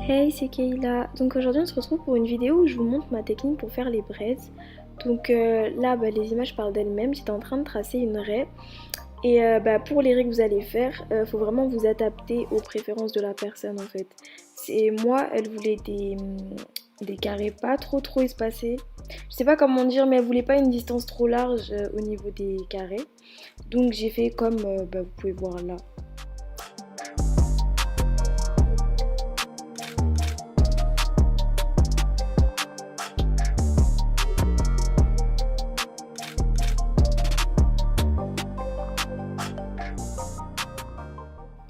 Hey, c'est Kayla. Donc aujourd'hui on se retrouve pour une vidéo où je vous montre ma technique pour faire les braids. Donc là, les images parlent d'elles-mêmes. J'étais en train de tracer une raie. Et pour les raies que vous allez faire, faut vraiment vous adapter aux préférences de la personne en fait. C'est moi, elle voulait des carrés pas trop espacés. Je sais pas comment dire, mais elle voulait pas une distance trop large au niveau des carrés. Donc j'ai fait comme vous pouvez voir là.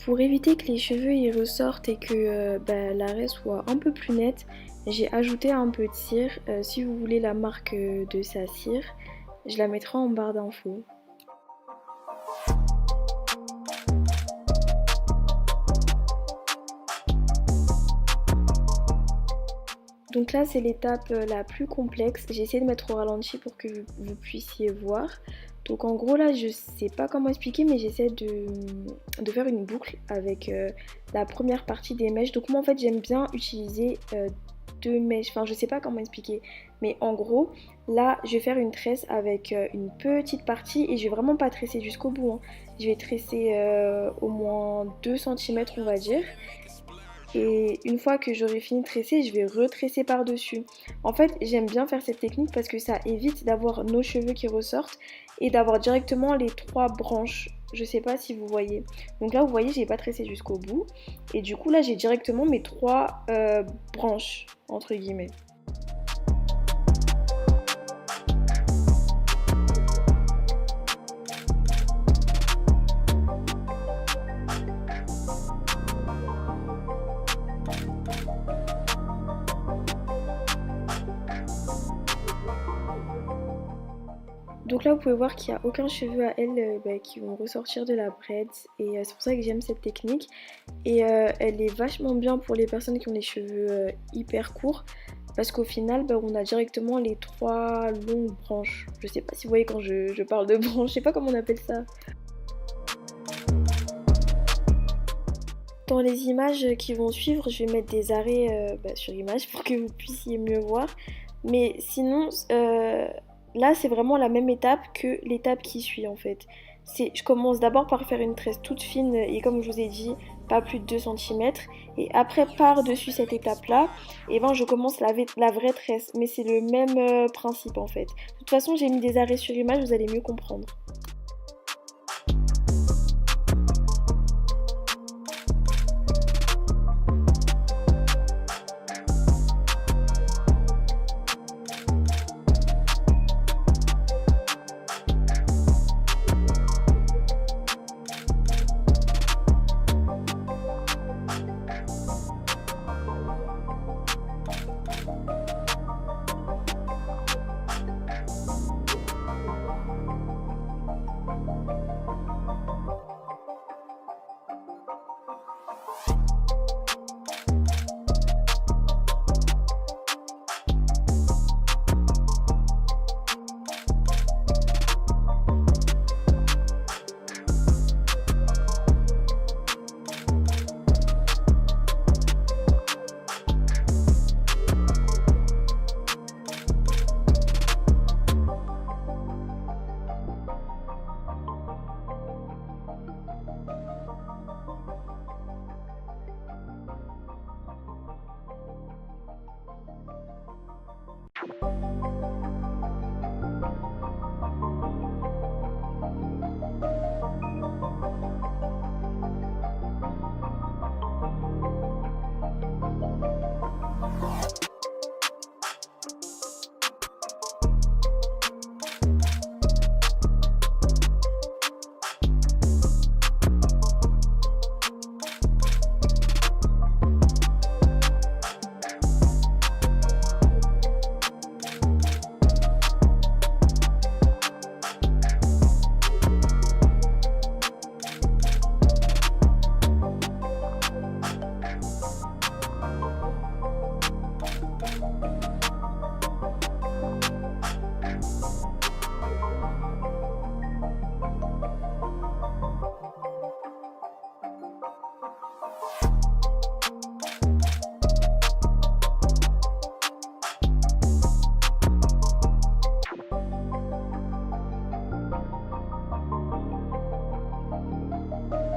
Pour éviter que les cheveux y ressortent et que la raie soit un peu plus nette, j'ai ajouté un peu de cire. Si vous voulez la marque de sa cire, je la mettrai en barre d'infos. Donc là c'est l'étape la plus complexe, j'ai essayé de mettre au ralenti pour que vous puissiez voir. Donc en gros là je sais pas comment expliquer mais j'essaie de faire une boucle avec la première partie des mèches. Donc moi en fait j'aime bien utiliser deux mèches, enfin je sais pas comment expliquer. Mais en gros là je vais faire une tresse avec une petite partie et je vais vraiment pas tresser jusqu'au bout, hein. Je vais tresser au moins 2 cm on va dire. Et une fois que j'aurai fini de tresser, je vais retresser par-dessus. En fait, j'aime bien faire cette technique parce que ça évite d'avoir nos cheveux qui ressortent et d'avoir directement les trois branches. Je sais pas si vous voyez. Donc là, vous voyez, j'ai pas tressé jusqu'au bout. Et du coup, là, j'ai directement mes trois branches, entre guillemets. Donc là vous pouvez voir qu'il n'y a aucun cheveu à elle qui vont ressortir de la braid et c'est pour ça que j'aime cette technique et elle est vachement bien pour les personnes qui ont les cheveux hyper courts parce qu'au final on a directement les trois longues branches. Je sais pas si vous voyez quand je parle de branches, je sais pas comment on appelle ça. Dans les images qui vont suivre, je vais mettre des arrêts sur image pour que vous puissiez mieux voir. Mais sinon, là c'est vraiment la même étape que l'étape qui suit en fait. Je commence d'abord par faire une tresse toute fine et comme je vous ai dit, pas plus de 2 cm. Et après par-dessus cette étape-là, je commence la vraie tresse. Mais c'est le même principe en fait. De toute façon, j'ai mis des arrêts sur image, vous allez mieux comprendre.